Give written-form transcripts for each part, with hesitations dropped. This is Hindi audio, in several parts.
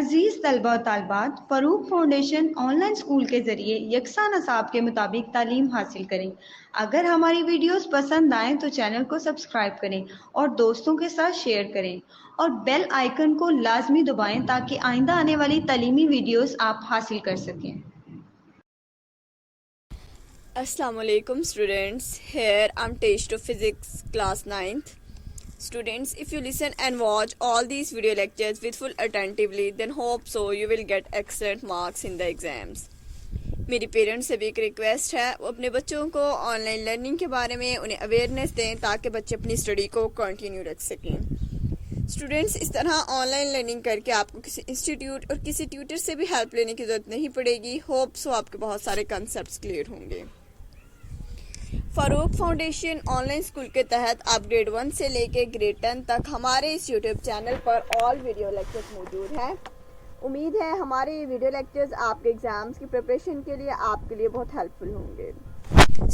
अजीज़ तलबा और तालबात, फ़रूक फाउंडेशन ऑनलाइन स्कूल के ज़रिए यकसा नसाब के मुताबिक तालीम हासिल करें। अगर हमारी वीडियोस पसंद आएँ तो चैनल को सब्सक्राइब करें और दोस्तों के साथ शेयर करें और बेल आइकन को लाजमी दबाएं ताकि आइंदा आने वाली तालीमी वीडियोस आप हासिल कर सकें। Assalamualaikum students. Here I'm Taste of Physics class 9th. Students, if you listen and watch all these video lectures with full attentively, then hope so you will get excellent marks in the exams. मेरी पेरेंट्स से भी एक रिक्वेस्ट है, वो अपने बच्चों को ऑनलाइन लर्निंग के बारे में उन्हें अवेयरनेस दें ताकि बच्चे अपनी स्टडी को कंटिन्यू रख सकें। स्टूडेंट्स, इस तरह ऑनलाइन लर्निंग करके आपको किसी इंस्टीट्यूट और किसी ट्यूटर से भी हेल्प लेने की ज़रूरत नहीं पड़ेगी। होप सो आपके बहुत सारे कंसेप्ट्स क्लियर होंगे। फ़रूक फाउंडेशन ऑनलाइन स्कूल के तहत आप ग्रेड 1 से लेके ग्रेड 10 तक हमारे इस यूट्यूब चैनल पर ऑल वीडियो लेक्चर्स मौजूद हैं। उम्मीद है हमारे ये वीडियो लेक्चर्स आपके एग्ज़ाम्स की प्रिपरेशन के लिए आपके लिए बहुत हेल्पफुल होंगे।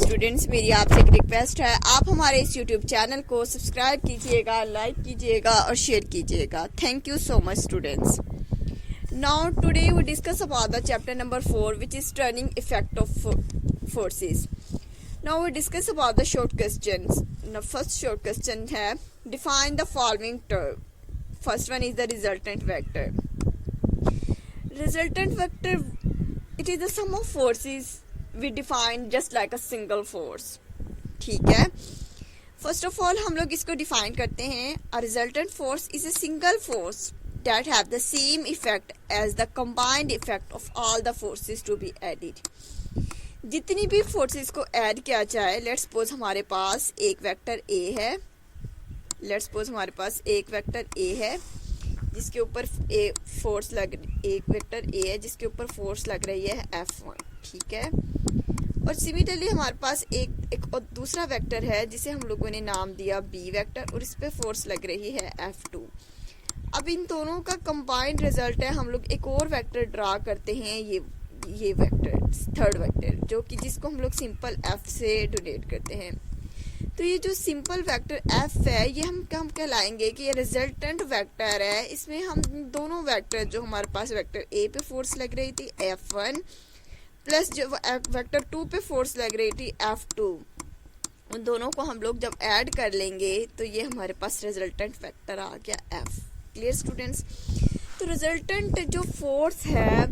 स्टूडेंट्स, मेरी आपसे एक रिक्वेस्ट है, आप हमारे इस यूट्यूब चैनल को सब्सक्राइब कीजिएगा, लाइक कीजिएगा और शेयर कीजिएगा। Thank you so much students. Now today we discuss about the chapter number 4 which is turning effect of forces. Now we discuss about the short questions. The first short question है, define the following term. First one is the resultant vector. Resultant vector, it is the sum of forces we define just like a single force. ठीक है। First of all हम लोग इसको define करते हैं, a resultant force is a single force that have the same effect as the combined effect of all the forces to be added. जितनी भी फोर्सेस को ऐड किया जाए, लेट्स सपोज हमारे पास एक वेक्टर ए है, जिसके ऊपर एक वेक्टर ए है जिसके ऊपर फोर्स लग रही है F1, ठीक है। और सिमिलरली हमारे पास एक और दूसरा वेक्टर है जिसे हम लोगों ने नाम दिया बी वेक्टर और इस पे फोर्स लग रही है F2। अब इन दोनों का कंबाइंड रिजल्ट है, हम लोग एक और वेक्टर ड्रा करते हैं, ये वेक्टर थर्ड वेक्टर, जो कि जिसको हम लोग सिंपल एफ से डोनेट करते हैं। तो ये जो सिंपल वेक्टर एफ है, ये हम कहलाएंगे कि ये रिजल्टेंट वेक्टर है। इसमें हम दोनों वेक्टर, जो हमारे पास वेक्टर ए पे फोर्स लग रही थी F1 प्लस जो वेक्टर 2 पे फोर्स लग रही थी F2, उन दोनों को हम लोग जब ऐड कर लेंगे तो ये हमारे पास रिजल्टेंट वेक्टर आ गया F। Clear students? तो रिजल्टेंट जो फोर्स है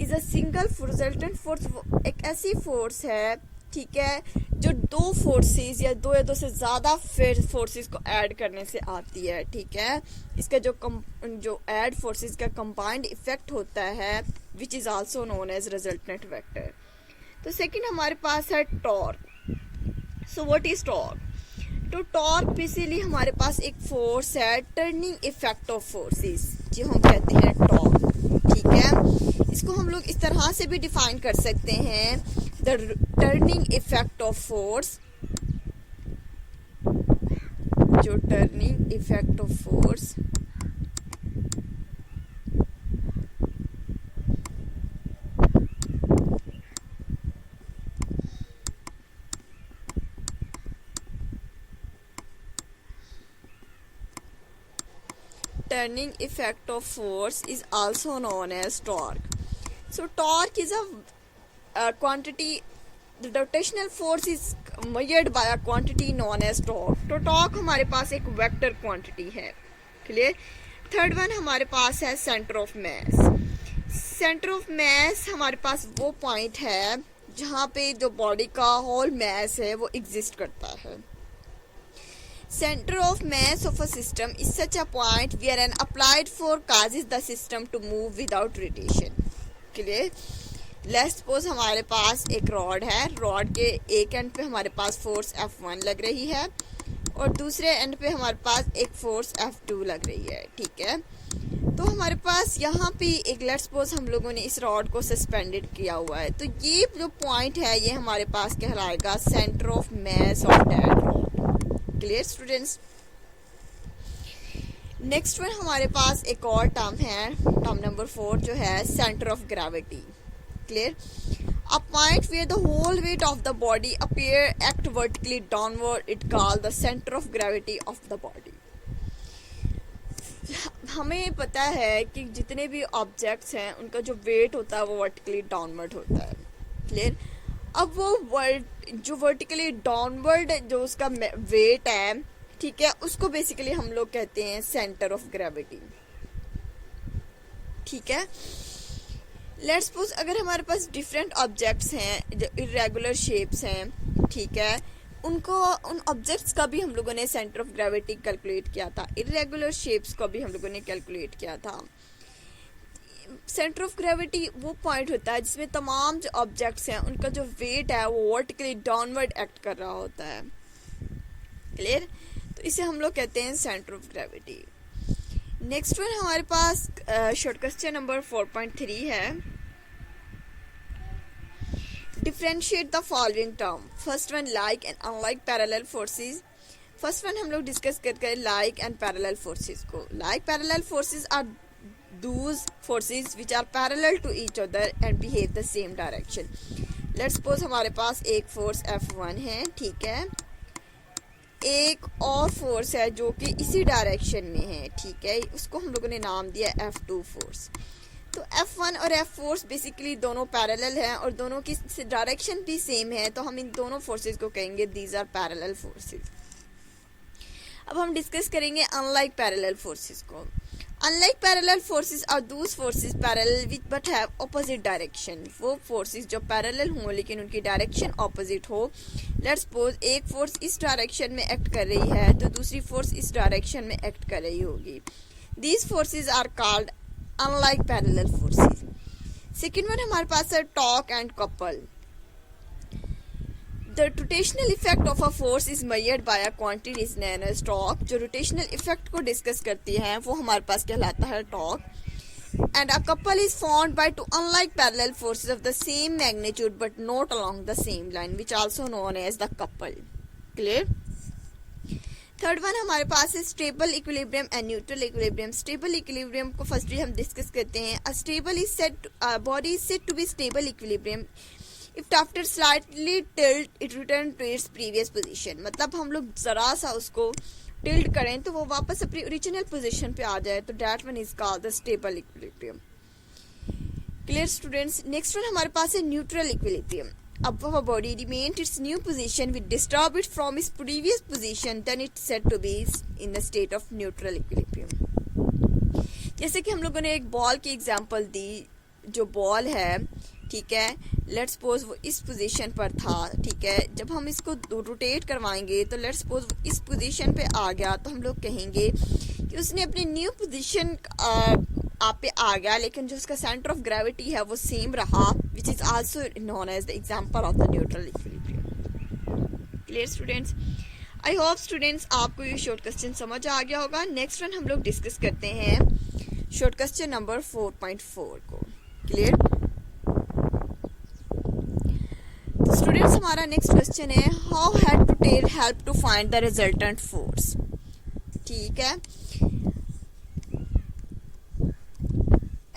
is a single resultant force, एक ऐसी फोर्स है, ठीक है, जो दो फोर्सेस या दो से ज़्यादा फोर्सेस को ऐड करने से आती है, ठीक है। इसका जो ऐड फोर्सेस का कंबाइंड इफेक्ट होता है which is also known as resultant vector. तो सेकंड हमारे पास है torque. So what is torque? तो टॉर्क बेसिकली हमारे पास एक फोर्स है, टर्निंग इफेक्ट ऑफ फोर्सेस, जो हम कहते हैं टॉर्क, ठीक है। इसको हम लोग इस तरह से भी डिफाइन कर सकते हैं, the turning effect of force, जो turning effect of force turning effect of force is also known as torque. So torque is a quantity, the rotational force is measured by a quantity known as torque. तो torque हमारे पास एक वेक्टर क्वांटिटी है, क्लियर। थर्ड वन हमारे पास है centre of mass. Centre of mass हमारे पास वो पॉइंट है जहाँ पे जो बॉडी का होल मैस है वो एग्जिस्ट करता है। Center of mass of a system is such a point where an applied force causes the system to move without rotation. Clear? Let's suppose हमारे पास एक रॉड है, रॉड के एक एंड पे हमारे पास फोर्स F1 लग रही है और दूसरे एंड पे हमारे पास एक फोर्स F2 लग रही है, ठीक है। तो हमारे पास यहाँ पे एक लेट्स सपोज हम लोगों ने इस रॉड को सस्पेंडेड किया हुआ है, तो ये जो पॉइंट है ये हमारे पास कहलाएगा centre of mass of that rod. Clear students? Next one हमारे पास एक और टर्म है, टर्म नंबर 4, जो है centre of gravity. Clear? A point where the whole weight of the body appear act vertically downward, it called the centre of gravity of the body. हमें पता है कि जितने भी ऑब्जेक्ट्स हैं उनका जो वेट होता है वो वर्टिकली डाउनवर्ड होता है। क्लियर। अब वो जो वर्टिकली डाउनवर्ड जो उसका वेट है, ठीक है, उसको बेसिकली हम लोग कहते हैं सेंटर ऑफ ग्रेविटी। ठीक है। लेट्स सपोज अगर हमारे पास डिफरेंट ऑब्जेक्ट्स हैं जो इरेगुलर शेप्स हैं, ठीक है, उनको उन ऑब्जेक्ट्स का भी हम लोगों ने सेंटर ऑफ ग्रेविटी कैलकुलेट किया था, इरेगुलर शेप्स का भी हम लोगों ने कैलकुलेट किया था। सेंटर ऑफ ग्रेविटी वो पॉइंट होता है जिसमें तमाम जो ऑब्जेक्ट्स हैं उनका जो वेट है वो वर्टिकली डाउनवर्ड एक्ट कर रहा होता है। क्लियर। तो इसे हम लोग कहते हैं centre of gravity. Next one हमारे पास शॉर्ट क्वेश्चन नंबर 4.3 है। Differentiate the following term. First one like and unlike parallel forces. First one हम लोग डिस्कस करते हैं लाइक एंड पैरेलल फोर्सेस को। Like parallel forces are those forces which are parallel to each other and behave the same direction. Let's suppose हमारे पास एक फोर्स F1 है, ठीक है, एक और फोर्स है जो कि इसी डायरेक्शन में है, ठीक है, उसको हम लोगों ने नाम दिया F2 फोर्स। तो F1 और F फोर्स बेसिकली दोनों पैरेलल हैं और दोनों की डायरेक्शन भी सेम है, तो हम इन दोनों फोर्सेस को कहेंगे दीज आर पैरेलल फोर्सेस। अब हम डिस्कस करेंगे अनलाइक पैरेलल फोर्सेस को। Unlike parallel forces are those forces parallel with but have opposite direction. वो forces जो parallel हों लेकिन उनकी direction opposite हो। Let's suppose एक force इस direction में act कर रही है तो दूसरी force इस direction में act कर रही होगी। These forces are called unlike parallel forces. Second one हमारे पास है torque and couple. The rotational effect of a force is measured by a quantity is known as torque. जो rotational effect को डिस्कस करती है वो हमारे पास कहलाता है torque. And a couple is formed by two unlike parallel forces of the same magnitude but not along the same line, which also known as the couple. Clear? Third one हमारे पास है stable equilibrium and neutral equilibrium. Stable equilibrium को फर्स्टली हम डिस्कस करते हैं। A stable is said body is said to be stable equilibrium if after slightly tilt it return to its previous position. मतलब हम लोग जरा सा उसको टिल्ट करें तो वो वापस अपनी ओरिजिनल पोजीशन पे आ जाए, तो that one is called the stable equilibrium. Clear students. Next one हमारे पास है न्यूट्रल इक्विलिब्रियम। अब a body remains its new position with disturb it from its previous position, then it's said to be in the state of neutral equilibrium. जैसे कि हम लोगों ने एक बॉल की एग्जांपल दी, जो बॉल है, ठीक है, लेट्स सपोज वो इस पोजीशन पर था, ठीक है, जब हम इसको रोटेट करवाएंगे तो लेट्स सपोज वो इस पोजीशन पे आ गया तो हम लोग कहेंगे कि उसने अपनी न्यू पोजीशन आप पे आ गया, लेकिन जो उसका सेंटर ऑफ ग्रेविटी है वो सेम रहा, which is also known as the example of the neutral equilibrium. Clear students. I hope students आपको ये शॉर्ट क्वेश्चन समझ आ गया होगा। नेक्स्ट वन हम लोग डिस्कस करते हैं शॉर्ट क्वेश्चन नंबर 4.4 को। क्लियर। तो स्टूडेंट्स हमारा नेक्स्ट क्वेश्चन है how head to tell help to find the resultant force. ठीक है,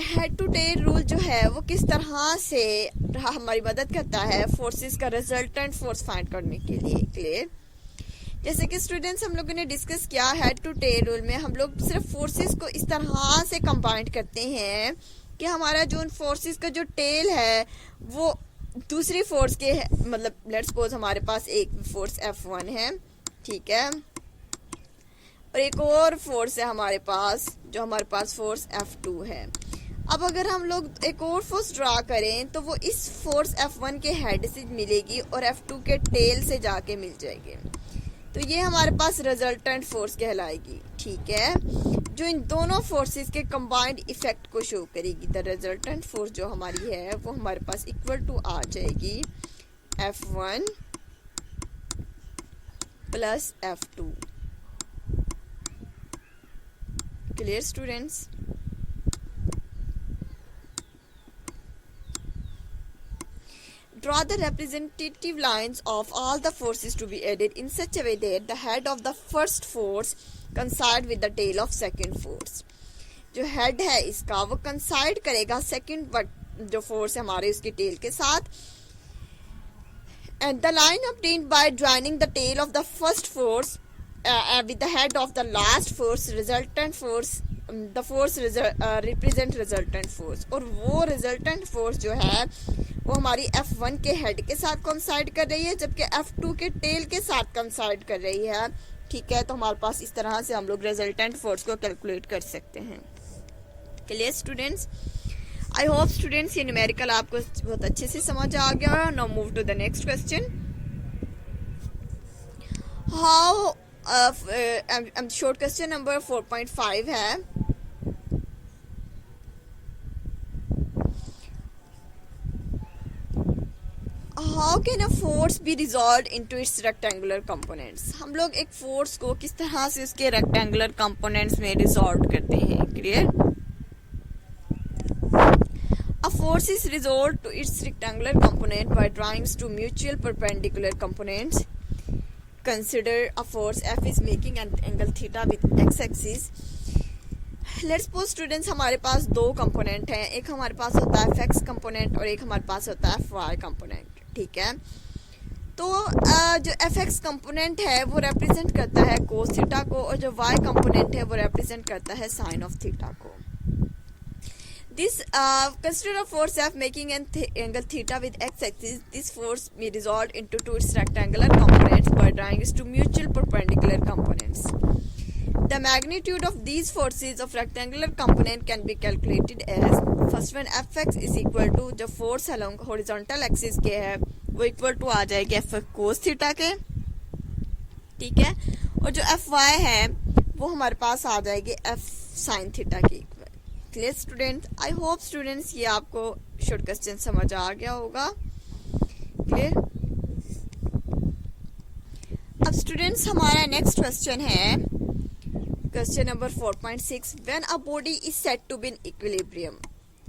हेड टू टेल रूल जो है वो किस तरह से हमारी मदद करता है फोर्सेस का रिजल्टेंट फोर्स फाइंड करने के लिए। क्लियर। जैसे कि स्टूडेंट्स हम लोगों ने डिस्कस किया हेड टू टेल रूल में हम लोग सिर्फ फोर्सेस को इस तरह से कंबाइन करते हैं कि हमारा जो उन फोर्सेस का जो टेल है वो दूसरी फोर्स के मतलब लेट्स सपोज हमारे पास एक फोर्स F1 है, ठीक है, और एक और फोर्स है हमारे पास जो हमारे पास फोर्स F2 है। अब अगर हम लोग एक और फोर्स ड्रा करें तो वो इस फोर्स F1 के हेड से मिलेगी और F2 के टेल से जाके मिल जाएगी, तो ये हमारे पास रिजल्टेंट फोर्स कहलाएगी। ठीक है, जो इन दोनों फोर्सेस के कंबाइंड इफेक्ट को शो करेगी। द रिजल्टेंट फोर्स जो हमारी है वो हमारे पास इक्वल टू आ जाएगी F1 plus F2। Clear students. Draw the representative lines of all the forces to be added in such a way that the head of the first force coincide with the tail of second force। जो head है इसका वो coincide करेगा second जो force है हमारे उसकी tail के साथ। And the line obtained by joining the tail of the first force with the head of the last force resultant force the force represent resultant force, और वो रिजल्टेंट फोर्स जो है वो हमारी F1 के हेड के साथ कोइंसाइड कर रही है, जबकि F2 के टेल के साथ कोइंसाइड कर रही है। ठीक है, तो हमारे पास इस तरह से हम लोग रिजल्टेंट फोर्स को कैलकुलेट कर सकते हैं। Clear students? I hope students ये न्यूमेरिकल आपको बहुत अच्छे से समझ आ गया। Now move to the next question. How short question number 4.5 है, how can a force be resolve into its rectangular components. हम लोग एक फोर्स को किस तरह से उसके रेक्टेंगुलर कंपोनेंट्स में रिजॉल्व करते हैं। Clear? A force is resolved to its rectangular component by drawing two mutual perpendicular components. Consider a force F is making an angle theta with x-axis. Let's suppose students हमारे पास दो कंपोनेंट हैं, एक हमारे पास होता है fx कंपोनेंट और एक हमारे पास होता है fy कंपोनेंट। ठीक है, तो जो fx कंपोनेंट है वो रिप्रेजेंट करता है cos थीटा को, और जो y कंपोनेंट है वो रिप्रेजेंट करता है sin ऑफ थीटा को। This consider a force F making an angle theta with x-axis. This force may resolve into two its rectangular components by drawing its two mutual perpendicular components. The magnitude of these forces of rectangular component can be calculated as first one Fx is equal to जो force along horizontal axis के है वो equal to आ जाएगी F cos थीटा के। ठीक है, और जो Fy है वो हमारे पास आ जाएगी F sin थीटा की। Clear student? आई होप स्टूडेंट्स ये आपको शॉर्ट क्वेश्चन समझ आ गया होगा। क्लियर? अब स्टूडेंट्स हमारा नेक्स्ट क्वेश्चन है question number 4.6। When a body is set to be in equilibrium.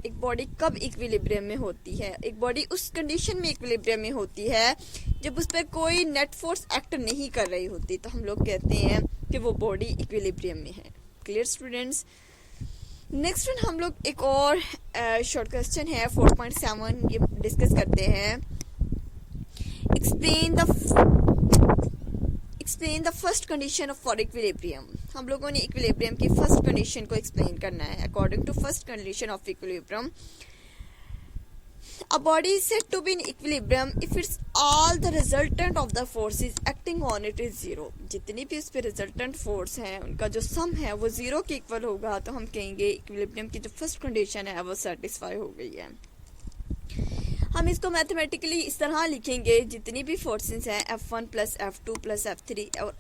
एक बॉडी कब इक्विलिब्रियम में होती है? एक बॉडी उस कंडीशन में इक्विलिब्रियम में होती है जब उस पर कोई नेट फोर्स एक्ट नहीं कर रही होती, तो हम लोग कहते हैं कि वो बॉडी इक्विलिब्रियम में है। Clear students? नेक्स्ट वन हम लोग एक और शॉर्ट क्वेश्चन है 4.7, ये डिस्कस करते हैं। Explain the first condition for equilibrium. हम लोगों ने इक्विलिब्रियम की फर्स्ट कंडीशन को एक्सप्लेन करना है। According to first condition of equilibrium, a body is said to be in equilibrium if it's all the resultant of the forces acting on it is zero. जितनी भी उस पर रिजल्टेंट फोर्स हैं उनका जो सम है वो जीरो के इक्वल होगा, तो हम कहेंगे इक्विलिब्रियम की जो फर्स्ट कंडीशन है वो सेटिस्फाई हो गई है। हम इसको मैथमेटिकली इस तरह लिखेंगे, जितनी भी फोर्सेस हैं F1 plus F2 plus F3 और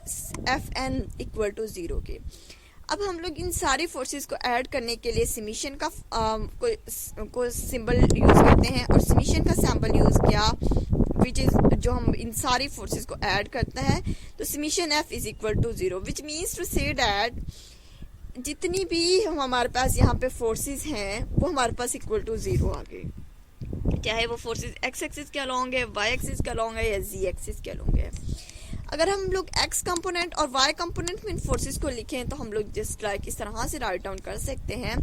Fn इक्वल टू जीरो के। अब हम लोग इन सारी फोर्सेस को ऐड करने के लिए समीशन का को सिंबल यूज करते हैं, और समीशन का सिंबल यूज किया विच इज जो हम इन सारी फोर्सेस को ऐड करते हैं, तो summation F is equal to zero, which means to say that जितनी भी हमारे पास यहाँ पे फोर्सेस हैं वो हमारे पास इक्वल टू जीरो आ गए, चाहे वो फोर्सेस एक्स एक्सिस के अलोंग है, वाई एक्सिस के अलोंग है या जी एक्सिस के अलोंग है। अगर हम लोग x कंपोनेंट और y कंपोनेंट में इन फोर्सेस को लिखें तो हम लोग जस्ट लाइक इस तरह से राइट डाउन कर सकते हैं।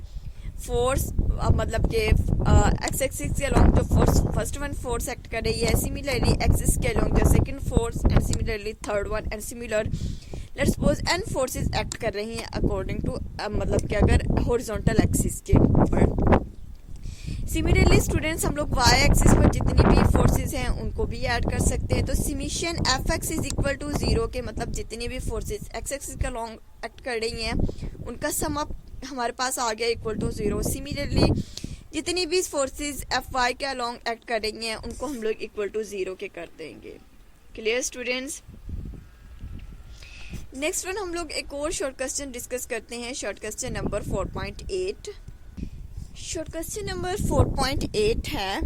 फोर्स मतलब कि x एक्सिस के अलोंग जो force first one force act कर रही है, सिमिलरली एक्सिस के अलोंग जो second force, and similarly third one, and similar let's suppose n forces act कर रही हैं अकॉर्डिंग टू मतलब कि अगर हॉरिजॉन्टल एक्सिस के ऊपर। सिमिलरली स्टूडेंट्स हम लोग y एक्सिस पर जितनी भी फोर्सेस हैं उनको भी ऐड कर सकते हैं, तो summation Fx is equal to zero के मतलब जितनी भी फोर्सेस x एक्सिस के अलोंग एक्ट कर रही हैं उनका सम अप हमारे पास आ गया इक्वल टू जीरो। सिमिलरली जितनी भी फोर्सेस Fy के अलोंग एक्ट कर रही हैं उनको हम लोग इक्वल टू जीरो के कर देंगे। Clear students? नेक्स्ट वन हम लोग एक और शॉर्ट क्वेश्चन डिस्कस करते हैं, short question number 4.8। Short question number 4.8 है,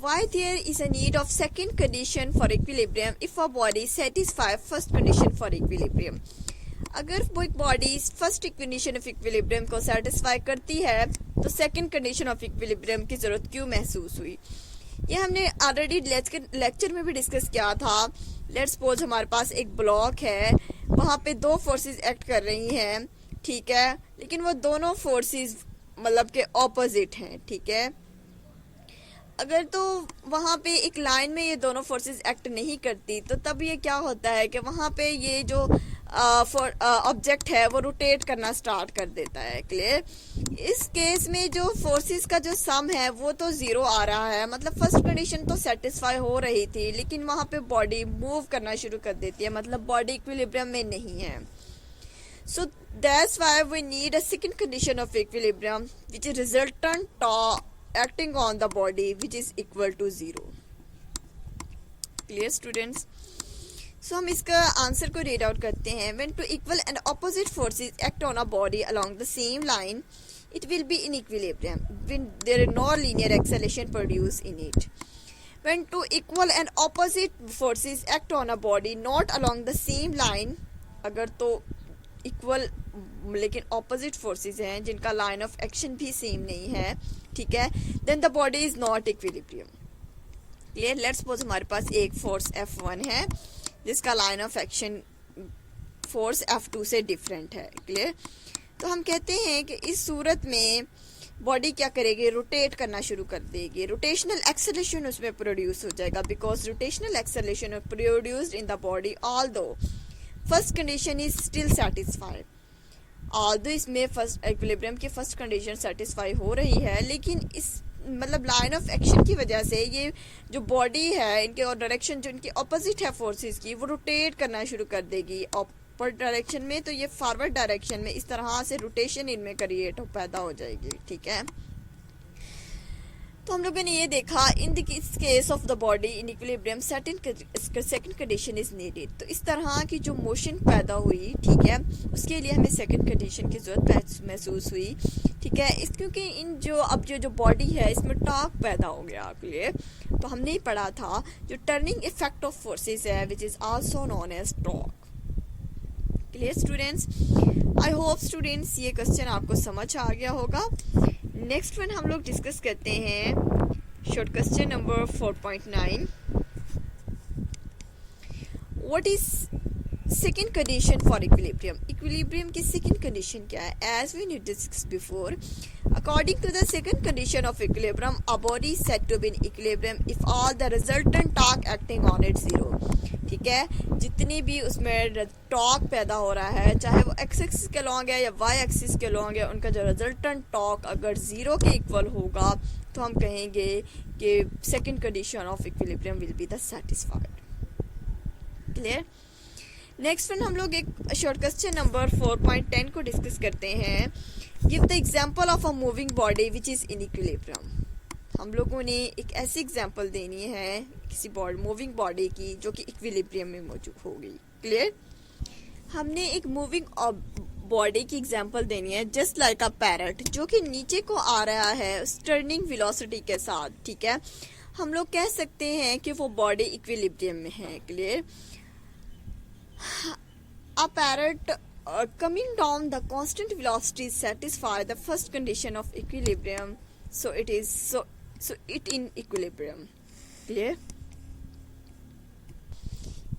why there is a need of second condition for equilibrium if a body satisfy first condition for equilibrium। अगर वो एक body first condition of equilibrium को सेटिस्फाई करती है तो सेकंड कंडीशन ऑफ इक्विलिब्रियम की जरूरत क्यों महसूस हुई? ये हमने ऑलरेडी लेक्चर में भी डिस्कस किया था। लेट्स सपोज हमारे पास एक ब्लॉक है, वहाँ पे दो फोर्सेस एक्ट कर रही हैं, ठीक है, लेकिन वो दोनों फोर्सेस मतलब के ऑपोजिट हैं। ठीक है, अगर तो वहाँ पे एक लाइन में ये दोनों फोर्सेस एक्ट नहीं करती तो तब ये क्या होता है कि वहाँ पे ये जो फॉर ऑब्जेक्ट है वो रोटेट करना स्टार्ट कर देता है। क्लियर। इस केस में जो फोर्सेस का जो सम है वो तो जीरो आ रहा है, मतलब फर्स्ट कंडीशन तो सेटिस्फाई हो रही थी, लेकिन वहां पे बॉडी मूव करना शुरू कर देती है, मतलब बॉडी इक्विलिब्रियम में नहीं है। So that's why we need a second condition of equilibrium, which is resultant torque acting on the body, which is equal to zero. Clear students? So हम इसका आंसर को रीड आउट करते हैं। When two equal and opposite forces act on a body along the same line, it will be in equilibrium when there is no linear acceleration produced in it. When two equal and opposite forces act on a body not along the same line, अगर तो इक्वल लेकिन ऑपोजिट फोर्सेस हैं जिनका लाइन ऑफ एक्शन भी सेम नहीं है, ठीक है, then the body is not equilibrium. Clear. Let's suppose हमारे पास एक फोर्स F1 है जिसका line of action force F2 से डिफरेंट है। क्लियर। तो हम कहते हैं कि इस सूरत में बॉडी क्या करेगी, रोटेट करना शुरू कर देगी, रोटेशनल एक्सेलरेशन उसमें प्रोड्यूस हो जाएगा, because rotational acceleration produced in the body although first condition is still satisfied. Although इसमें फर्स्ट इक्विलिब्रियम की फर्स्ट कंडीशन सेटिस्फाई हो रही है, लेकिन इस मतलब लाइन ऑफ एक्शन की वजह से ये जो बॉडी है इनके और डायरेक्शन जो इनकी ऑपोजिट है फोर्सेस की, वो रोटेट करना शुरू कर देगी अपर डायरेक्शन में, तो ये फॉरवर्ड डायरेक्शन में इस तरह से रोटेशन इनमें क्रिएट पैदा हो जाएगी। ठीक है। तो हम लोगों ने ये देखा in the case of the body in equilibrium second condition is needed. तो इस तरह की जो मोशन पैदा हुई, ठीक है, उसके लिए हमें सेकंड कंडीशन की जरूरत महसूस हुई। ठीक है। इस क्योंकि इन जो बॉडी है इसमें टॉर्क पैदा हो गया। क्लियर। तो हमने ही पढ़ा था जो टर्निंग इफेक्ट ऑफ फोर्सेस है which is also known as torque. Clear students. I hope students ये क्वेश्चन आपको समझ आ गया होगा। नेक्स्ट वन हम लोग डिस्कस करते हैं short question number 4.9। What is second condition for equilibrium. Equilibrium की सेकेंड कंडीशन क्या है? As we discuss before, according to the second condition of equilibrium a body is said to be in equilibrium if all the resultant torque acting on it zero. ठीक है। जितनी भी उसमें टॉर्क पैदा हो रहा है, चाहे वो एक्स एक्सिस के लॉन्ग है या वाई एक्सिस के लॉन्ग है, उनका जो रिजल्टेंट टॉर्क अगर जीरो के इक्वल होगा तो हम कहेंगे कि second condition of equilibrium will be the satisfied. Clear. Next one हम लोग एक शॉर्ट क्वेश्चन नंबर 4.10 को डिस्कस करते हैं। Give the example of a moving body which is in equilibrium. हम लोगों ने एक ऐसी एग्जांपल देनी है किसी मूविंग बॉडी की जो कि इक्विलिब्रियम में मौजूद होगी। क्लियर। हमने एक मूविंग बॉडी की एग्जांपल देनी है जस्ट लाइक अ पैरट, जो कि नीचे को आ रहा है टर्निंग वेलोसिटी के साथ। ठीक है। हम लोग कह सकते हैं कि वो बॉडी इक्विलिब्रियम में है। Clear. A parrot coming down the constant velocity satisfy the first condition of equilibrium, so it in equilibrium. Clear?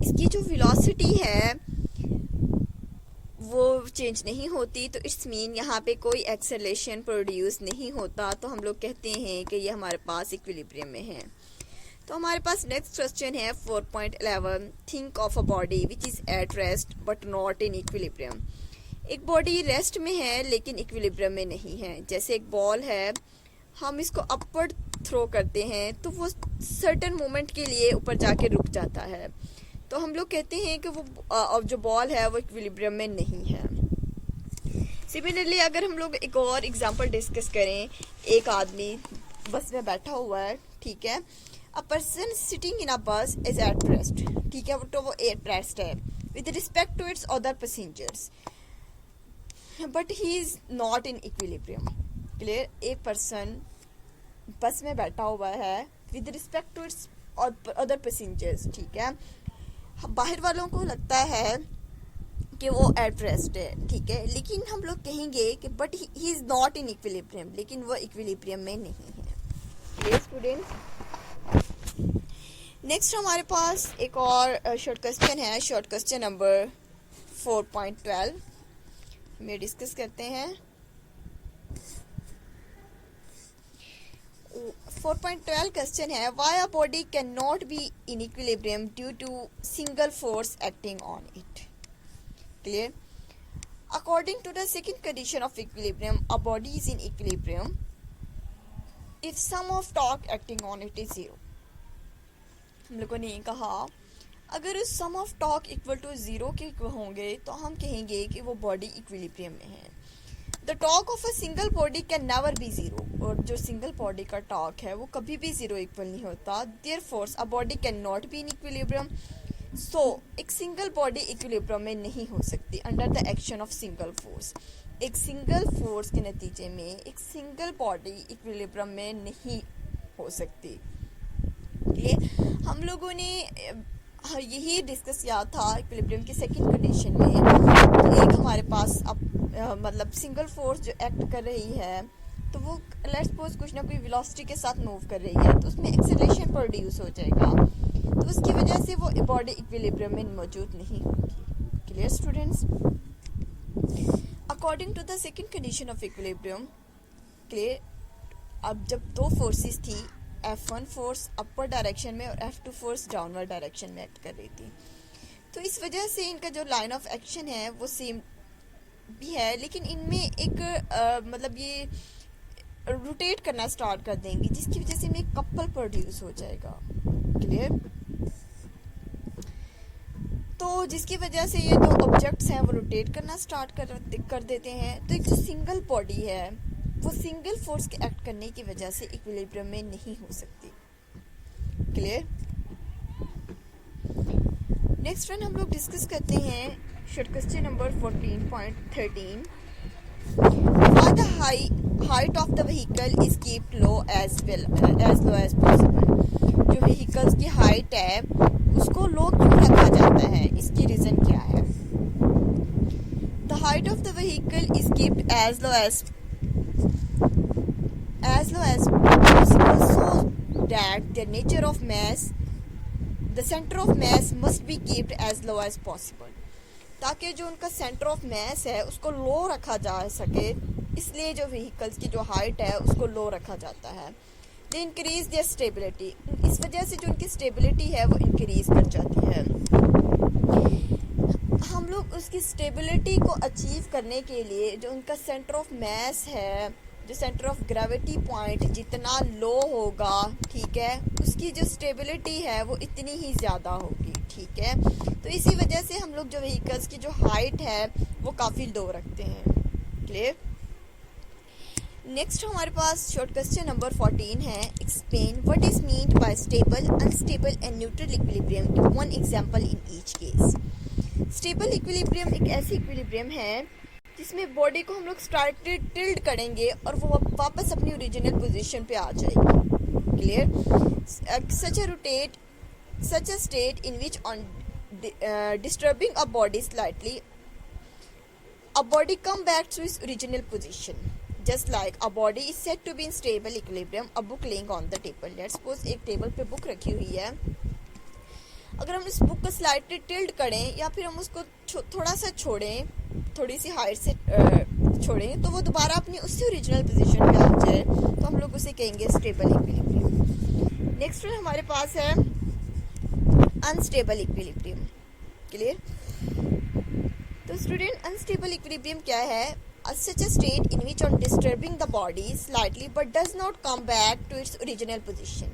इसकी जो velocity है वो चेंज नहीं होती, तो इट्स मीन यहाँ पे कोई एक्सेलरेशन प्रोड्यूस नहीं होता, तो हम लोग कहते हैं कि ये हमारे पास इक्विलिब्रियम में है। तो हमारे पास नेक्स्ट क्वेश्चन है 4.11। Think of a body which is at rest but not in equilibrium. एक बॉडी रेस्ट में है लेकिन इक्विलिब्रियम में नहीं है। जैसे एक बॉल है, हम इसको अपवर्ड थ्रो करते हैं तो वो सर्टेन मोमेंट के लिए ऊपर जाके रुक जाता है, तो हम लोग कहते हैं कि वो जो बॉल है वो इक्विलिब्रियम में नहीं है। सिमिलरली अगर हम लोग एक और एग्जांपल डिस्कस करें, एक आदमी बस में बैठा हुआ है, ठीक है, A person sitting in a bus is at rest, ठीक है, तो वो at rest है with respect to its other passengers, but he is not in equilibrium. Clear? एक person बस में बैठा हुआ है with respect to its other passengers, ठीक है, बाहर वालों को लगता है कि वो at rest है, ठीक है, लेकिन हम लोग कहेंगे कि but he is not in equilibrium, लेकिन वो equilibrium में नहीं है। Clear students? नेक्स्ट हमारे पास एक और शॉर्ट क्वेश्चन है, शॉर्ट क्वेश्चन नंबर 4.12 में डिस्कस करते हैं। 4.12 क्वेश्चन है why a body can not be in equilibrium due to single force acting on it. Clear? According to the second condition of equilibrium, a body is in equilibrium if sum of torque acting on it is zero. हम लोगों ने कहा अगर उस sum of torque equal to zero के होंगे तो हम कहेंगे कि वो बॉडी इक्विलिब्रियम में है. The torque of a single body can never be zero. और जो सिंगल बॉडी का टॉर्क है वो कभी भी जीरो इक्वल नहीं होता. Therefore a body can not be in equilibrium. So एक सिंगल बॉडी इक्विलिब्रियम में नहीं हो सकती under the action of single force. एक सिंगल फोर्स के नतीजे में एक सिंगल बॉडी इक्विलिब्रियम में नहीं हो सकती. हम लोगों ने यही डिस्कस किया था इक्विलिब्रियम की सेकंड कंडीशन में. एक हमारे पास मतलब सिंगल फोर्स जो एक्ट कर रही है तो वो लेट्स सपोज कुछ ना कोई वेलोसिटी के साथ मूव कर रही है तो उसमें एक्सेलरेशन प्रोड्यूस हो जाएगा. तो उसकी वजह से वो बॉडी इक्विलिब्रियम में मौजूद नहीं होगी. Clear students? According to the second condition of equilibrium, clear, अब जब दो फोर्सेस थी, F1 फोर्स अपर डायरेक्शन में और F2 फोर्स डाउनवर्ड डायरेक्शन में एक्ट कर रही थी, तो इस वजह से इनका जो लाइन ऑफ एक्शन है वो सेम भी है, लेकिन इनमें एक मतलब ये रोटेट करना स्टार्ट कर देंगी जिसकी वजह से इनमें कपल प्रोड्यूस हो जाएगा. क्लियर? तो जिसकी वजह से ये दो ऑब्जेक्ट्स हैं वो रोटेट करना स्टार्ट कर देते हैं. तो एक जो सिंगल बॉडी है वो सिंगल फोर्स के एक्ट करने की वजह से इक्विलिब्रियम में नहीं हो सकती. क्लियर? नेक्स्ट वन हम लोग डिस्कस करते हैं short question number 14.13. Why the height of the vehicle is kept low as low as possible. जो व्हीकल्स की हाइट है उसको लो क्यों रखा जाता है, इसकी रीजन क्या है? The height of the vehicle is kept as low as possible so that the center of mass must be kept as low as possible. ताकि जो उनका सेंटर ऑफ मास है उसको लो रखा जा सके, इसलिए जो व्हीकल्स की जो हाइट है उसको लो रखा जाता है. They increase their stability. इस वजह से जो उनकी स्टेबिलिटी है वो इंक्रीज कर जाती है. हम लोग उसकी स्टेबिलिटी को अचीव करने के लिए जो उनका सेंटर ऑफ मास है, जो सेंटर ऑफ ग्रेविटी पॉइंट जितना लो होगा, ठीक है, उसकी जो स्टेबिलिटी है वो इतनी ही ज़्यादा होगी. ठीक है, तो इसी वजह से हम लोग जो व्हीकल्स की जो हाइट है वो काफ़ी लो रखते हैं. क्लियर? नेक्स्ट हमारे पास शॉर्ट क्वेश्चन नंबर 14 है. Explain what is meant by stable, unstable and neutral equilibrium. Give one example in each case. Stable equilibrium एक ऐसी इक्विलिब्रियम है जिसमें बॉडी को हम लोग स्लाइटली टिल्ट करेंगे और वो वापस अपनी ओरिजिनल पोजीशन पे आ जाएगी. Clear? such a state in which on disturbing a body slightly a body come back to its original position, just like a body is said to be in stable equilibrium. A book laying on the table. Let's suppose एक टेबल पे बुक रखी हुई है. अगर हम इस बुक को स्लाइटली टिल्ट करें या फिर हम उसको थोड़ा सा छोड़ें, थोड़ी सी हाइट से छोड़ें, तो वो दोबारा अपनी उसी ओरिजिनल पोजीशन पे आ जाए, तो हम लोग उसे कहेंगे स्टेबल इक्विलिब्रियम. नेक्स्ट वन हमारे पास है अनस्टेबल इक्विलिब्रियम. क्लियर? तो स्टूडेंट अनस्टेबल इक्विलिब्रियम क्या है? such a state in which on disturbing the body slightly but does not come back to its original position.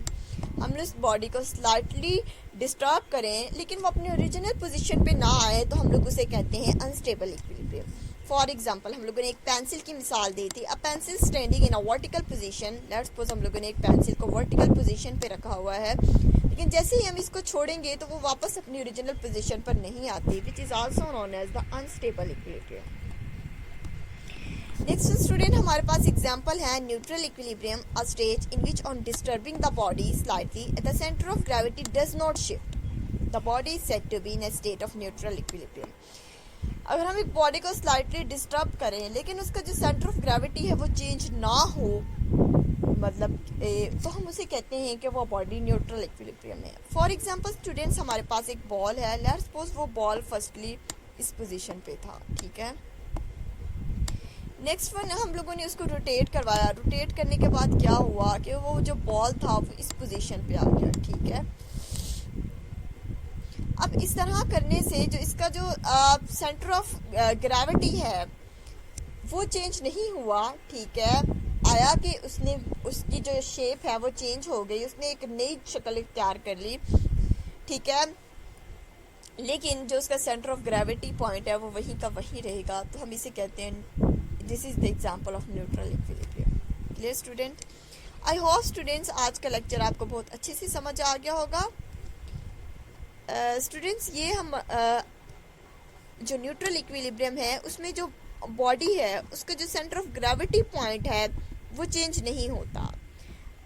हम लोग इस बॉडी को स्लाइटली डिस्टर्ब करें लेकिन वो अपनी ओरिजिनल पोजीशन पे ना आए तो हम लोग उसे कहते हैं अनस्टेबल इक्विलिब्रियम. फॉर एग्जांपल हम लोगों ने एक पेंसिल की मिसाल दी थी. A pencil standing in a vertical position. Let's suppose हम लोगों ने एक पेंसिल को वर्टिकल पोजीशन पे रखा हुआ है, लेकिन जैसे ही हम इसको छोड़ेंगे तो वो वापस अपनी ओरिजिनल पोजीशन पर नहीं आती, which is also known as the unstable equilibrium. Next student हमारे पास एग्जांपल है neutral equilibrium. A stage in which on disturbing the body slightly the centre of gravity does not shift, the body is said to be in a state of neutral equilibrium. अगर हम एक बॉडी को स्लाइटली डिस्टर्ब करें लेकिन उसका जो सेंटर ऑफ ग्रेविटी है वो चेंज ना हो, मतलब तो हम उसे कहते हैं कि वो बॉडी न्यूट्रल इक्विलिब्रियम है. फॉर एग्जांपल स्टूडेंट्स हमारे पास एक बॉल है. लेट्स सपोज वो बॉल फर्स्टली इस पोजीशन पे था. ठीक है, नेक्स्ट वन हम लोगों ने उसको रोटेट करवाया. रोटेट करने के बाद क्या हुआ कि वो जो बॉल था वो इस पोजीशन पे आ गया. ठीक है, अब इस तरह करने से जो इसका जो सेंटर ऑफ ग्रेविटी है वो चेंज नहीं हुआ, ठीक है। आया कि उसने उसकी जो शेप है वो चेंज हो गई, उसने एक नई शक्ल इख्तियार कर ली, ठीक है, लेकिन जो उसका सेंटर ऑफ ग्रेविटी पॉइंट है वो वहीं का वहीं रहेगा। तो हम इसे कहते हैं, this is the example of neutral equilibrium. Clear student? I hope students आज का लेक्चर आपको बहुत अच्छे से समझ आ गया होगा। स्टूडेंट्स ये हम जो न्यूट्रल इक्विलिब्रियम है उसमें जो बॉडी है उसका जो सेंटर ऑफ ग्रेविटी पॉइंट है वो चेंज नहीं होता।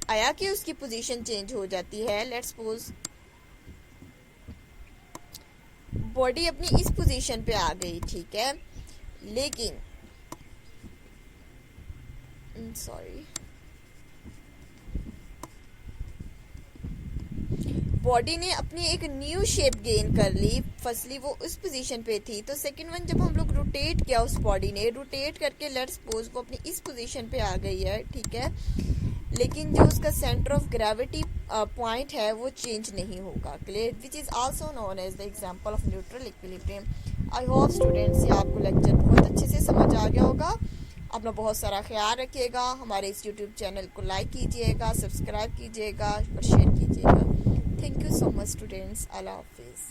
आया कि उसकी पोजीशन चेंज हो जाती है। लेट्स सपोज बॉडी अपनी इस पोजीशन पे आ गई, ठीक है, लेकिन सॉरी बॉडी ने अपनी एक न्यू शेप गेन कर ली। फर्स्टली वो उस पोजीशन पे थी, तो सेकंड वन जब हम लोग रोटेट किया उस बॉडी ने, रोटेट करके लेट्स सपोज वो अपनी इस पोजीशन पे आ गई है, ठीक है, लेकिन जो उसका सेंटर ऑफ ग्रेविटी पॉइंट है वो चेंज नहीं होगा। Clear? Which is also known as the example of neutral equilibrium. I hope students ये आपको लेक्चर बहुत अच्छे से समझ आ गया होगा। अपना बहुत सारा ख्याल रखिएगा। हमारे इस यूट्यूब चैनल को लाइक कीजिएगा, सब्सक्राइब कीजिएगा और शेयर कीजिएगा। Thank you so much students. Allah Hafiz.